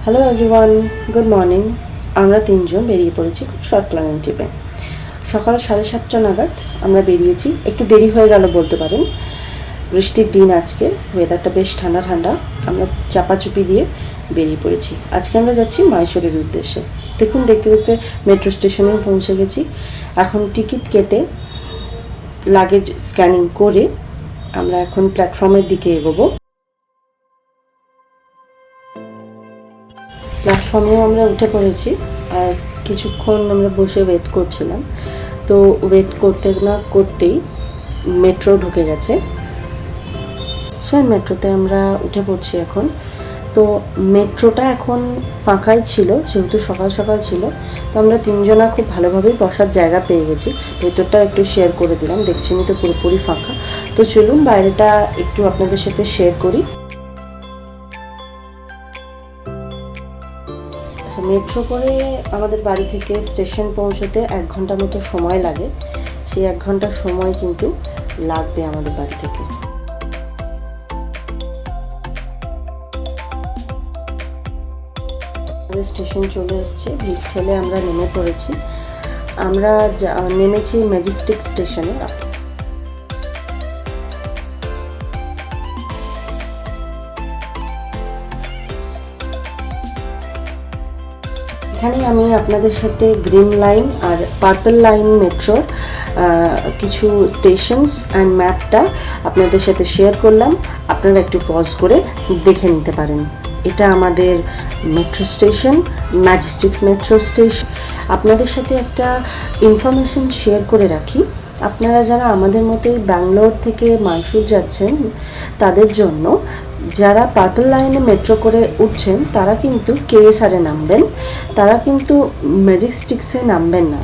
Hello everyone, good morning. আমরা তিনজন বেরিয়ে পড়েছি খুব শর্ট প্ল্যানিং ট্রিপে। সকাল 7:30 নাগাদ আমরা বেরিয়েছি। একটু দেরি হয়ে গেল বলতে পারেন, বৃষ্টির দিন আজকে, ওয়েদারটা বেশ ঠান্ডা ঠান্ডা। আমরা চাপাচুপি দিয়ে বেরিয়ে পড়েছি। আজকে আমরা যাচ্ছি মাইসোরের উদ্দেশ্যে। দেখুন, দেখতে দেখতে মেট্রো স্টেশনেও পৌঁছে গেছি। এখন টিকিট কেটে লাগেজ স্ক্যানিং করে আমরা এখন প্ল্যাটফর্মের দিকে এগোবো। প্ল্যাটফর্মেও আমরা উঠে পড়েছি আর কিছুক্ষণ আমরা বসে ওয়েট করছিলাম। তো ওয়েট করতে না করতেই মেট্রো ঢুকে গেছে। মেট্রোতে আমরা উঠে পড়ছি এখন। তো মেট্রোটা এখন ফাঁকাই ছিল, যেহেতু সকাল সকাল ছিল। তো আমরা তিনজনা খুব ভালোভাবেই বসার জায়গা পেয়ে গেছি। ভেতরটা একটু শেয়ার করে দিলাম, দেখছেনই তো পুরোপুরি ফাঁকা। তো চলুন বাইরেটা একটু আপনাদের সাথে শেয়ার করি। মেট্রো করে আমাদের বাড়ি থেকে স্টেশন পৌঁছতে 1 ঘন্টা মতো সময় লাগে। সেই 1 ঘন্টা সময় কিন্তু লাগবে আমাদের বাড়ি থেকে। আমাদের স্টেশন চলে এসছে, ভিড় ঠেলে আমরা নেমে পড়েছি। আমরা নেমেছি ম্যাজেস্টিক স্টেশনে। এখানে আমি আপনাদের সাথে গ্রিন লাইন আর পার্পল লাইন মেট্রোর কিছু স্টেশনস অ্যান্ড ম্যাপটা আপনাদের সাথে শেয়ার করলাম। আপনারা একটু পজ করে দেখে নিতে পারেন। এটা আমাদের মেট্রো স্টেশন, ম্যাজেস্টিক্স মেট্রো স্টেশন। আপনাদের সাথে একটা ইনফরমেশন শেয়ার করে রাখি। আপনারা যারা আমাদের মতোই ব্যাঙ্গালোর থেকে মাইসোর যাচ্ছেন, তাদের জন্য যারা পার্পল লাইনে মেট্রো করে উঠছেন তারা কিন্তু কেএসআরে নামবেন, তারা কিন্তু ম্যাজেস্টিক্সে নামবেন না।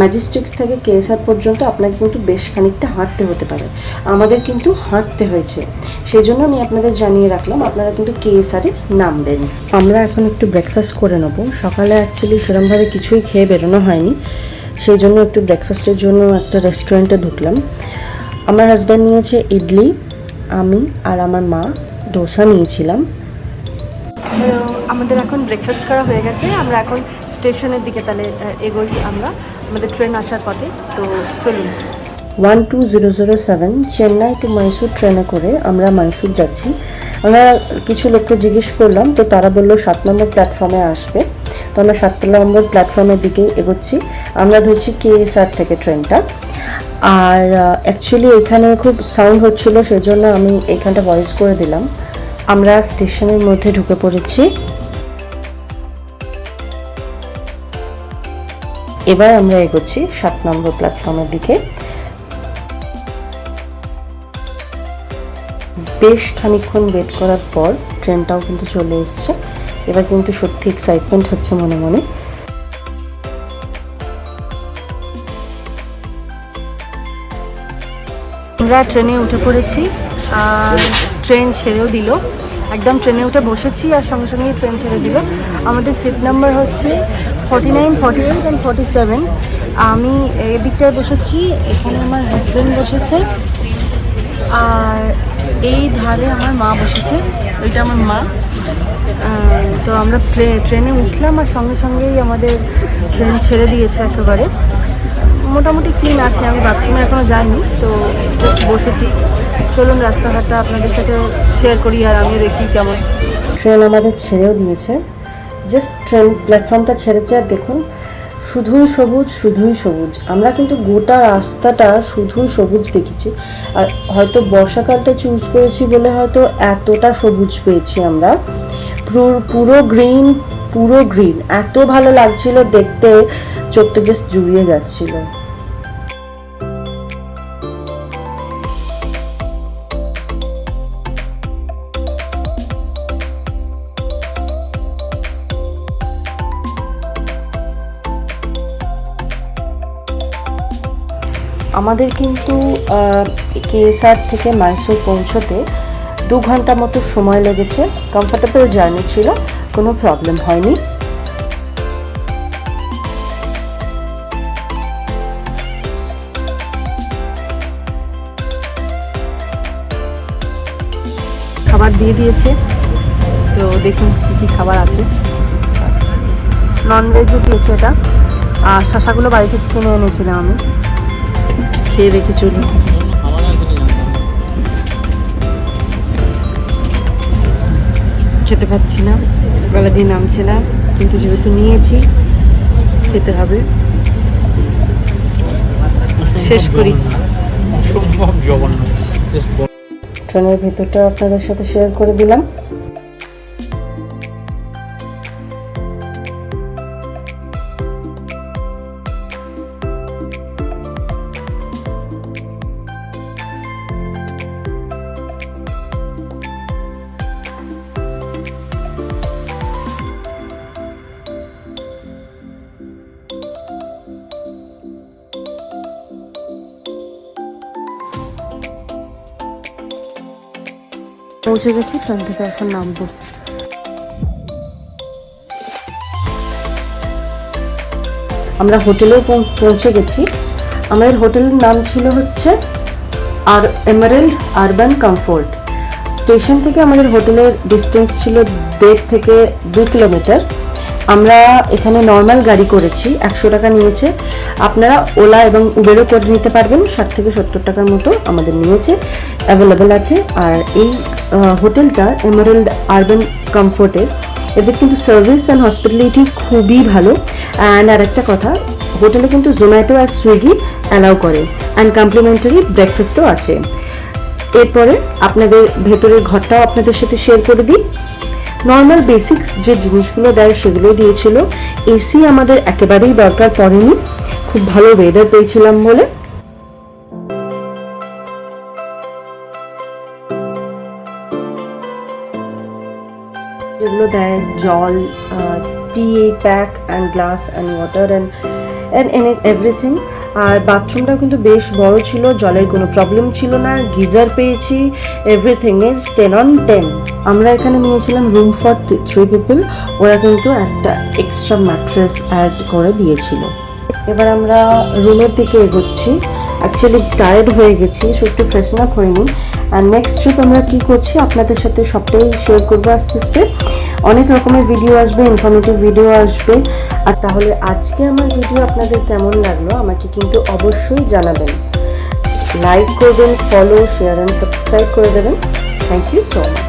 ম্যাজেস্টিক্স থেকে কেএসআর পর্যন্ত আপনাকে কিন্তু বেশ খানিকটা হাঁটতে হতে পারে। আমাদের কিন্তু হাঁটতে হয়েছে, সেই জন্য আমি আপনাদের জানিয়ে রাখলাম আপনারা কিন্তু কেএসআরে নামবেন। আমরা এখন একটু ব্রেকফাস্ট করে নেবো। সকালে অ্যাকচুয়ালি সেরকমভাবে কিছুই খেয়ে বেরোনো হয়নি, সেই জন্য একটু ব্রেকফাস্টের জন্য একটা রেস্টুরেন্টে ঢুকলাম। আমার হাজব্যান্ড নিয়েছে ইডলি, আমি আর আমার মা ডোসা নিয়েছিলাম। হ্যালো, আমাদের এখন ব্রেকফাস্ট করা হয়ে গেছে। আমরা এখন স্টেশনের দিকে তাহলে এগোই। আমরা আমাদের ট্রেন আসার পথে, তো চলুন। 12007 চেন্নাই টু মাইসোর ট্রেনে করে আমরা মাইসোর যাচ্ছি। আমরা কিছু লোককে জিজ্ঞেস করলাম, তো তারা বললো 7 নম্বর প্ল্যাটফর্মে আসবে। তো আমরা 7 নম্বর প্ল্যাটফর্মের দিকে এগোচ্ছি। আমরা ধরছি কেএসআর থেকে ট্রেনটা। আর অ্যাকচুয়ালি এখানে খুব সাউন্ড হচ্ছিল, সেই জন্য আমি এইখানটা ভয়েস করে দিলাম। আমরা স্টেশনের মধ্যে ঢুকে পড়েছি। এবার আমরা এগোচ্ছি 7 নম্বর প্ল্যাটফর্মের দিকে। বেশ খানিকক্ষণ ওয়েট করার পর ট্রেনটাও কিন্তু চলে এসছে। এবার কিন্তু সত্যি এক্সাইটমেন্ট হচ্ছে মনে মনে। আমরা ট্রেনে উঠে পড়েছি আর ট্রেন ছেড়েও দিল। একদম ট্রেনে উঠে বসেছি আর সঙ্গে সঙ্গেই ট্রেন ছেড়ে দিল। আমাদের সিট নাম্বার হচ্ছে 49, 48 অ্যান্ড 47। আমি এই দিকটায় বসেছি, এখানে আমার হাজব্যান্ড বসেছে আর এই ধারে আমার মা বসেছে। ওইটা আমার মা। তো আমরা ট্রেনে উঠলাম আর সঙ্গে সঙ্গেই আমাদের ট্রেন ছেড়ে দিয়েছে একেবারে। মোটামুটি ক্লিন আছে, আমি বাথরুমে এখনও যাইনি, তো জাস্ট বসেছি। চলুন রাস্তাঘাটটা আপনাদের সাথে শেয়ার করি আর আমিও দেখি কেমন। ট্রেন আমাদের ছেড়েও দিয়েছে, জাস্ট ট্রেন প্ল্যাটফর্মটা ছেড়েছে আর দেখুন শুধুই সবুজ, শুধুই সবুজ। আমরা কিন্তু গোটা রাস্তাটা শুধুই সবুজ দেখেছি। আর হয়তো বর্ষাকালটা চুজ করেছি বলে হয়তো এতটা সবুজ পেয়েছি আমরা। পুরো গ্রিন, পুরো গ্রিন। এত ভালো লাগছিল দেখতে, চোখটা জাস্ট জুড়িয়ে যাচ্ছিল। আমাদের কিন্তু কেএসআর থেকে মাইসোর পৌঁছতে 2 ঘন্টা মতো সময় লেগেছে। কমফোর্টেবল জার্নি ছিল, কোনো প্রবলেম হয়নি। খাবার দিয়ে দিয়েছে, তো দেখুন কী কী খাবার আছে। ননভেজে দিয়েছে এটা। আর শশাগুলো বাড়ি থেকে কিনে এনেছিলাম আমি, খেয়ে দেখে চলি। খেতে পাচ্ছি না, গলা দিয়ে নামছে না, কিন্তু যেহেতু নিয়েছি খেতে হবে। শেষ করি। ট্রেনের ভেতরটা আপনাদের সাথে শেয়ার করে দিলাম। পৌঁছে গেছি, ট্রেন থেকে এখন নামবো। আমরা হোটেলেও পৌঁছে গেছি। আমাদের হোটেলের নাম ছিল হচ্ছে এমারেল্ড আরবান কমফোর্ট। স্টেশন থেকে আমাদের হোটেলের ডিস্টেন্স ছিল 1.5 থেকে 2 কিলোমিটার। আমরা এখানে নর্মাল গাড়ি করেছি, 100 টাকা নিয়েছে। আপনারা ওলা এবং উবেরও করে নিতে পারবেন, 60 থেকে 70 টাকার মতো আমাদের নিয়েছে, অ্যাভেলেবেল আছে। আর এই হোটেলটা এমারেল্ড আরবান কমফোর্টের, এদের কিন্তু সার্ভিস অ্যান্ড হসপিটালিটি খুবই ভালো। অ্যান্ড আর একটা কথা, হোটেলে কিন্তু জোম্যাটো আর সুইগি অ্যালাউ করে, অ্যান্ড কমপ্লিমেন্টারি ব্রেকফাস্টও আছে। এরপরে আপনাদের ভেতরের ঘরটাও আপনাদের সাথে শেয়ার করে দিই। নর্মাল বেসিক্স যে জিনিসগুলো দেয় সেগুলো দিয়েছিল। এসি আমাদের একেবারেই দরকার পড়েনি, খুব ভালো ওয়েদার পেয়েছিলাম বলে। যেগুলো দেয় জল, tea pack and glass and water and everything. আর বাথরুমটাও কিন্তু বেশ বড় ছিল, জলের কোনো প্রবলেম ছিল না, গিজার পেয়েছি, এভরিথিং ইজ 10 on 10। আমরা এখানে নিয়েছিলাম রুম ফর 3 পিপল, ওরা কিন্তু একটা এক্সট্রা ম্যাট্রেস অ্যাড করে দিয়েছিল। এবার আমরা রুমের দিকে এগোচ্ছি। অ্যাকচুয়ালি টায়ার্ড হয়ে গেছি, সো একটু ফ্রেশন আপ হয়নি। আর নেক্সট ট্রিপ আমরা কি করছি আপনাদের সাথে সবটাই শেয়ার করবো আস্তে আস্তে। অনেক রকমের ভিডিও আসবে, ইনফরমেটিভ ভিডিও আসবে। আর তাহলে আজকে আমার ভিডিও আপনাদের কেমন লাগলো আমাকে কিন্তু অবশ্যই জানাবেন। লাইক করবেন, ফলো, শেয়ার অ্যান্ড সাবস্ক্রাইব করে দেবেন। Thank you so much.